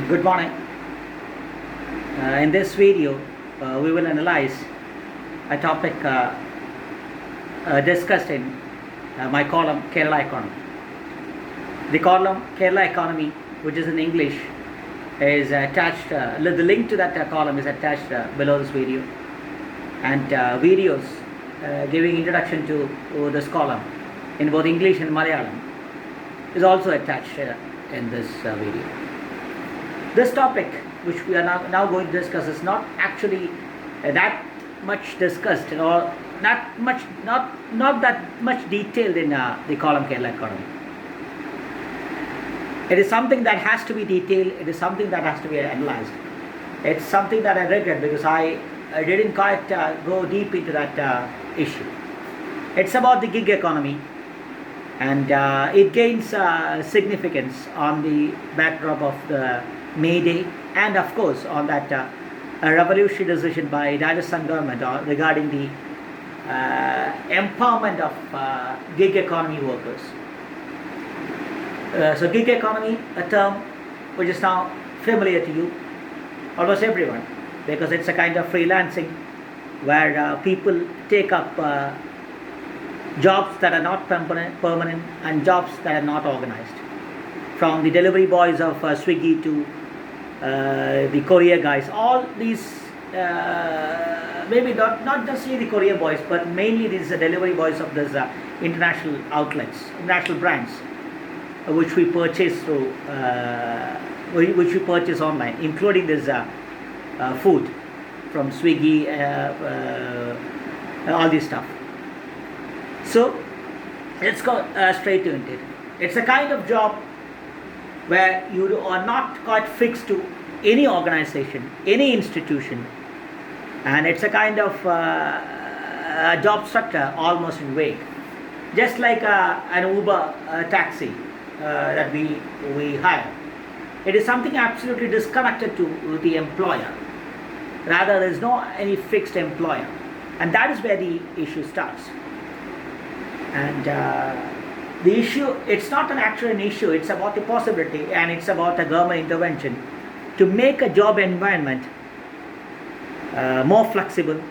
Good morning. In this video, we will analyze a topic discussed in my column Kerala Economy. The column Kerala Economy, which is in English, is attached, the link to that column is attached below this video, and videos giving introduction to this column in both English and Malayalam is also attached in this video. This topic, which we are now going to discuss, is not actually that much discussed, or not that much detailed in the column Kerala Economy. It is something that has to be detailed. It is something that has to be analyzed. It's something that I regret because I didn't quite go deep into that issue. It's about the gig economy, and it gains significance on the backdrop of the May Day, and of course on that revolutionary decision by Rajasthan government regarding the empowerment of gig economy workers. So gig economy, a term which is now familiar to you, almost everyone, because it's a kind of freelancing where people take up jobs that are not permanent and jobs that are not organized. From the delivery boys of Swiggy to the courier guys, all these, maybe not just the courier boys, but mainly these delivery boys of these international outlets, international brands, which we purchase through, which we purchase online, including this food from Swiggy, all this stuff. So let's go straight to it. It's a kind of job where you are not quite fixed to any organization, any institution, and it's a kind of a job structure almost in vague, just like an Uber taxi that we hire. It is something absolutely disconnected to the employer. Rather, there is no any fixed employer, and that is where the issue starts. And the issue, it's not actually an issue, it's about the possibility, and it's about a government intervention to make a job environment more flexible,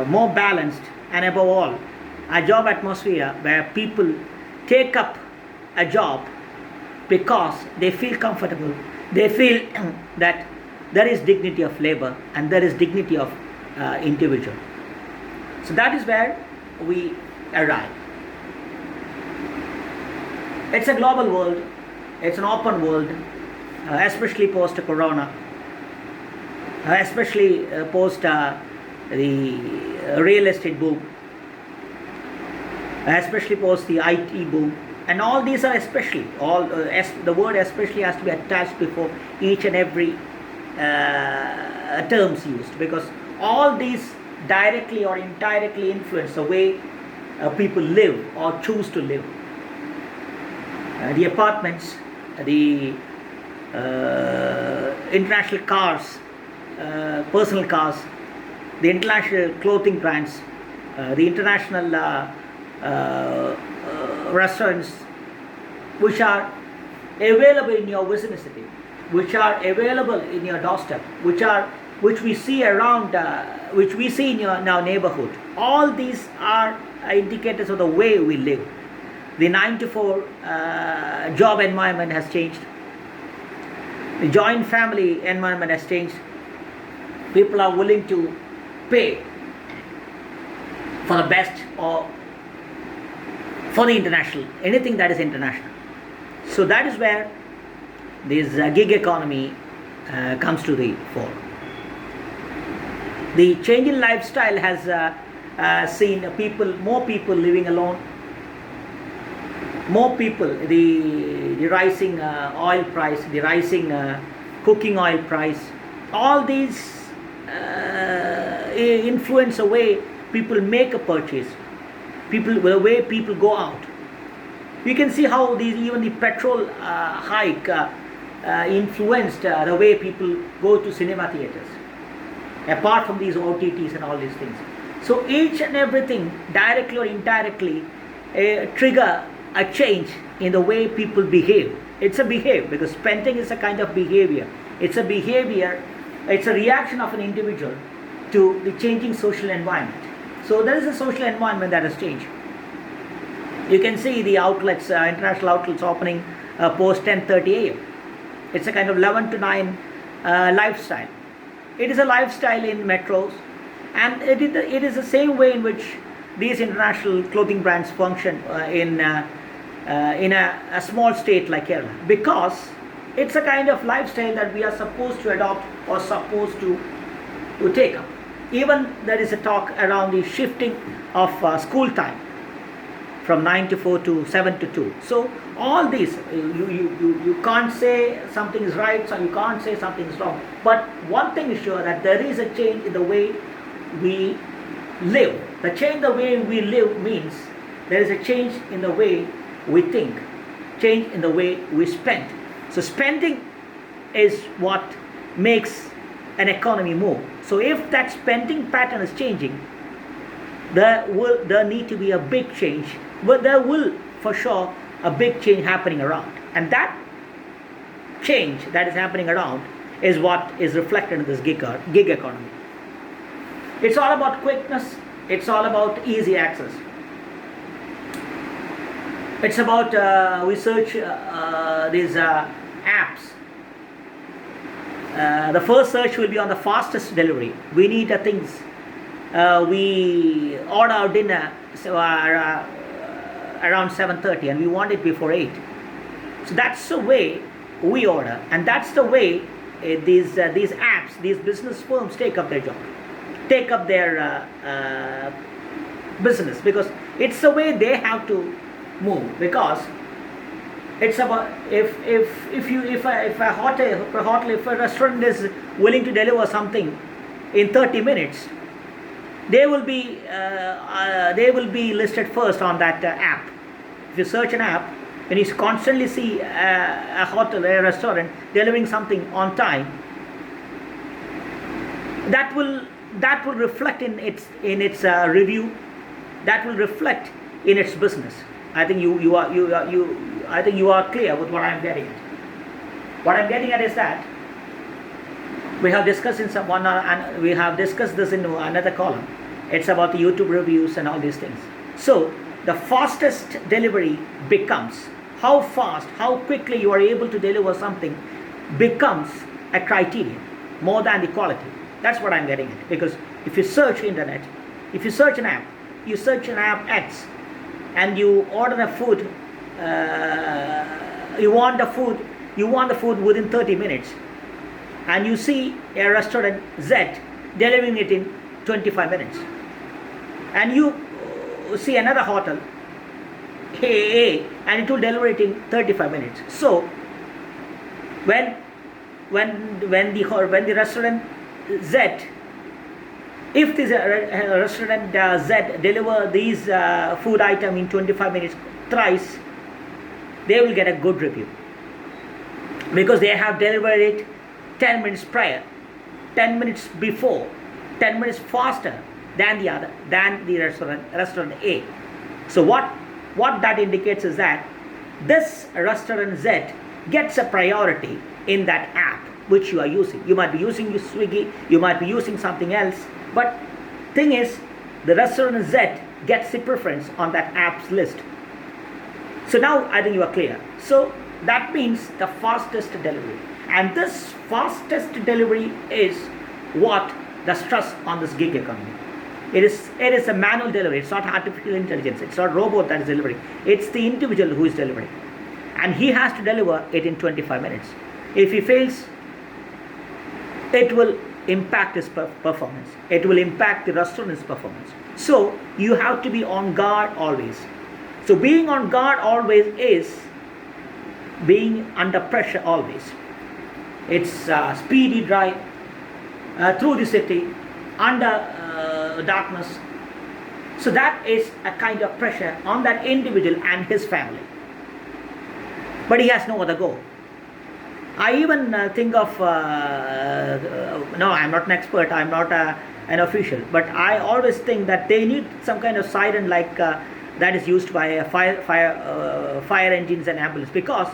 more balanced, and above all, a job atmosphere where people take up a job because they feel comfortable, they feel that there is dignity of labor and there is dignity of individual. So that is where we arrive. It's a global world, it's an open world, especially post-corona, especially post the real estate boom, especially post the IT boom, and all these are especially, the word especially has to be attached before each and every terms used, because all these directly or indirectly influence the way people live or choose to live. The apartments, the international cars, personal cars, the international clothing brands, the international restaurants, which are available in your vicinity, which are available in your doorstep, which we see around, which we see in our neighborhood. All these are indicators of the way we live. The 9-to-4 job environment has changed. The joint family environment has changed. People are willing to pay for the best or for the international, anything that is international. So that is where this gig economy comes to the fore. The change in lifestyle has seen more people living alone, more people, the rising oil price, the rising cooking oil price, all these influence the way people make a purchase, the way people go out. You can see how even the petrol hike influenced the way people go to cinema theaters, apart from these OTTs and all these things. So each and everything, directly or indirectly, trigger a change in the way people behave. It's a behavior, because spending is a kind of behavior. It's a behavior, it's a reaction of an individual to the changing social environment. So there is a social environment that has changed. You can see the outlets, international outlets opening post 10:30 a.m. It's a kind of 11 to 9 lifestyle. It is a lifestyle in metros, and it is the same way in which these international clothing brands function in a small state like Kerala, because it's a kind of lifestyle that we are supposed to adopt or supposed to take up. Even there is a talk around the shifting of school time from 9 to 4 to 7 to 2. So all these, you can't say something is right, so you can't say something is wrong. But one thing is sure, that there is a change in the way we live. The change in the way we live means there is a change in the way we think, change in the way we spend. So spending is what makes an economy move. So if that spending pattern is changing, there need to be a big change, but there will for sure a big change happening around, and that change that is happening around is what is reflected in this gig economy. It's all about quickness, it's all about easy access. It's about we search these apps. The first search will be on the fastest delivery. We need things. We order our dinner around 7:30, and we want it before 8. So that's the way we order, and that's the way these apps, these business firms take up their job, take up their business, because it's the way they have to move. Because it's about if a restaurant is willing to deliver something in 30 minutes, they will be listed first on that app. If you search an app and you constantly see a hotel, a restaurant delivering something on time, that will reflect in its review, that will reflect in its business. I think you are clear with what I am getting at. What I am getting at is that we have discussed this in another column. It's about the YouTube reviews and all these things. So the fastest delivery becomes how fast, how quickly you are able to deliver something becomes a criterion more than the quality. That's what I'm getting at. Because if you search internet, if you search an app, you search an app X, and you order a food, you want the food within 30 minutes, and you see a restaurant Z delivering it in 25 minutes, and you see another hotel A, and it will deliver it in 35 minutes. So when the restaurant Z, if this restaurant Z deliver these food item in 25 minutes thrice, they will get a good review, because they have delivered it 10 minutes prior, 10 minutes before, 10 minutes faster than the restaurant A. So what that indicates is that this restaurant Z gets a priority in that app which you are using. You might be using Swiggy, you might be using something else, but thing is, the restaurant Z gets the preference on that app's list. So now I think you are clear. So that means the fastest delivery, and this fastest delivery is what the stress on this gig economy. It is a manual delivery. It's not artificial intelligence. It's not robot that is delivering. It's the individual who is delivering, and he has to deliver it in 25 minutes. If he fails, it will impact his performance. It will impact the restaurant's performance. So you have to be on guard always. So being on guard always is being under pressure always. It's a speedy drive through the city under darkness. So that is a kind of pressure on that individual and his family. But he has no other goal. I even think of, no, I'm not an expert, I'm not an official, but I always think that they need some kind of siren like that is used by fire engines and ambulance, because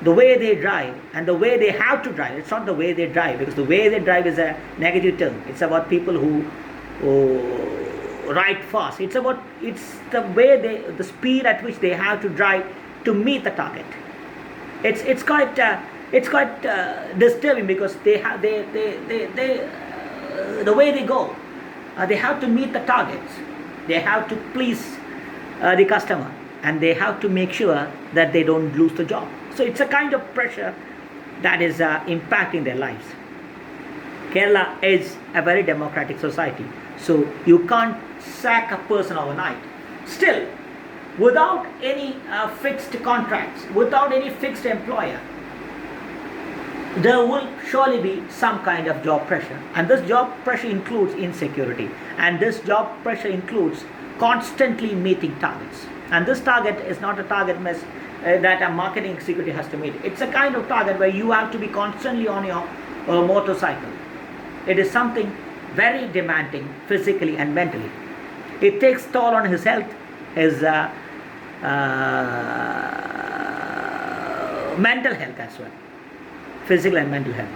the way they drive and the way they have to drive, it's not the way they drive, because the way they drive is a negative term. It's about people who ride fast. It's the way the speed at which they have to drive to meet the target. It's quite disturbing, because the way they go, they have to meet the targets. They have to please the customer, and they have to make sure that they don't lose the job. So it's a kind of pressure that is impacting their lives. Kerala is a very democratic society, so you can't sack a person overnight. Still, without any fixed contracts, without any fixed employer, there will surely be some kind of job pressure. And this job pressure includes insecurity. And this job pressure includes constantly meeting targets. And this target is not a target that a marketing executive has to meet. It's a kind of target where you have to be constantly on your motorcycle. It is something very demanding physically and mentally. It takes toll on his health, his mental health as well. Physical and mental health.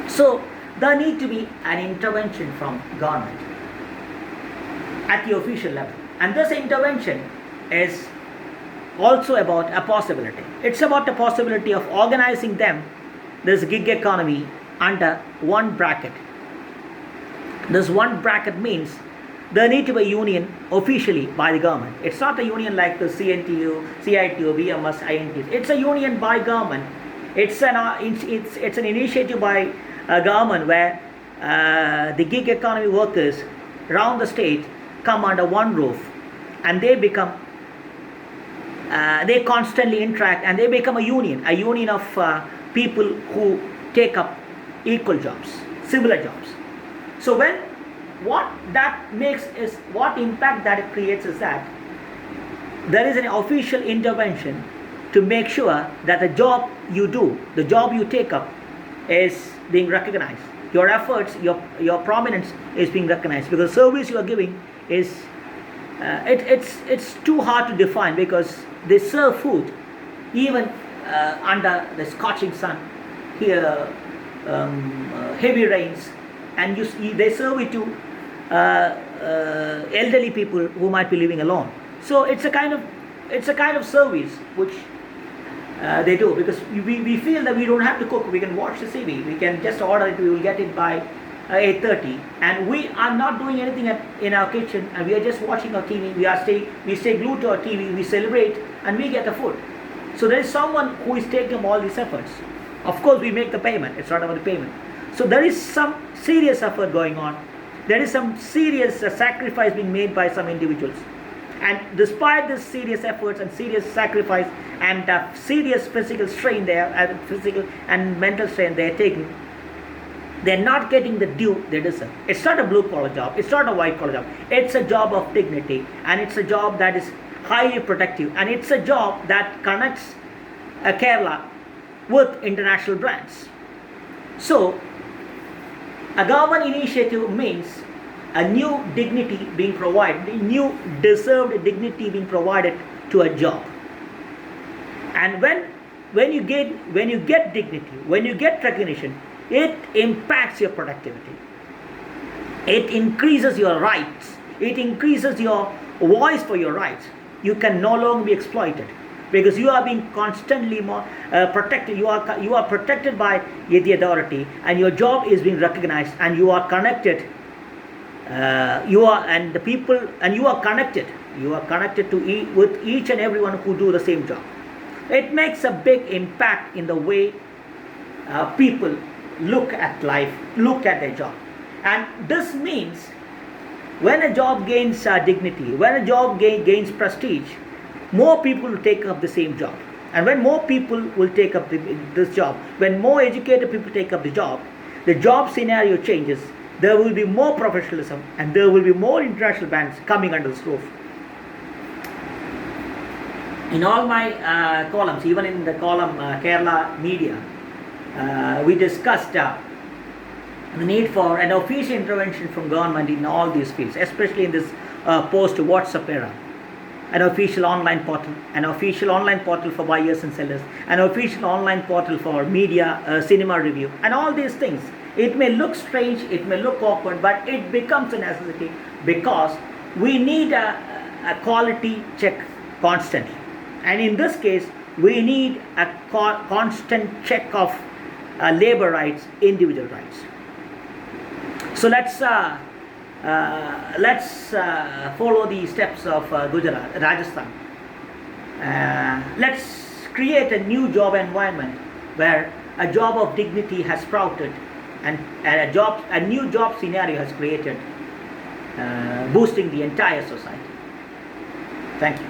So there need to be an intervention from government at the official level, and this intervention is also about a possibility. It's about the possibility of organizing this gig economy under one bracket. This one bracket means there need to be a union officially by the government. It's not a union like the CNTU, CITU, BMS, INTs. It's a union by government. It's an initiative by government where the gig economy workers around the state come under one roof, and they constantly interact, and they become a union of people who take up equal jobs, similar jobs. So what impact that it creates is that there is an official intervention to make sure that the job you do, the job you take up, is being recognized. Your efforts, your prominence is being recognized, because the service you are giving is it's too hard to define, because they serve food even under the scorching sun, here heavy rains, and they serve it to elderly people who might be living alone. So it's a kind of service which they do, because we feel that we don't have to cook. We can watch the TV. We can just order it. We will get it by 8:30, and we are not doing anything in our kitchen, and we are just watching our TV. We stay glued to our TV. We celebrate, and we get the food. So there is someone who is taking all these efforts. Of course, we make the payment. It's not about the payment. So there is some serious effort going on. There is some serious sacrifice being made by some individuals. And despite this serious efforts and serious sacrifice and serious physical strain physical and mental strain they are taking, they're not getting the due they deserve. It's not a blue collar job. It's not a white collar job. It's a job of dignity, and it's a job that is highly protective, and it's a job that connects Kerala with international brands. So a government initiative means a new dignity being provided, a new deserved dignity being provided to a job. And when you get dignity, when you get recognition, it impacts your productivity. It increases your rights. It increases your voice for your rights. You can no longer be exploited, because you are being constantly protected. You are protected by the authority, and your job is being recognized, and you are connected. You are connected. You are connected with each and everyone who do the same job. It makes a big impact in the way people look at life, look at their job. And this means when a job gains dignity, when a job gains prestige, more people will take up the same job. And when more people will take up this job, when more educated people take up the job scenario changes. There will be more professionalism, and there will be more international brands coming under this roof. In all my columns, even in the column Kerala Media, we discussed the need for an official intervention from government in all these fields, especially in this post-WhatsApp era. an official online portal for buyers and sellers, an official online portal for media, cinema review, and all these things. It may look strange, it may look awkward, but it becomes a necessity because we need a quality check constantly. And in this case, we need a constant check of labor rights, individual rights. So let's follow the steps of Gujarat, Rajasthan. Let's create a new job environment where a job of dignity has sprouted and a new job scenario has created, boosting the entire society. Thank you.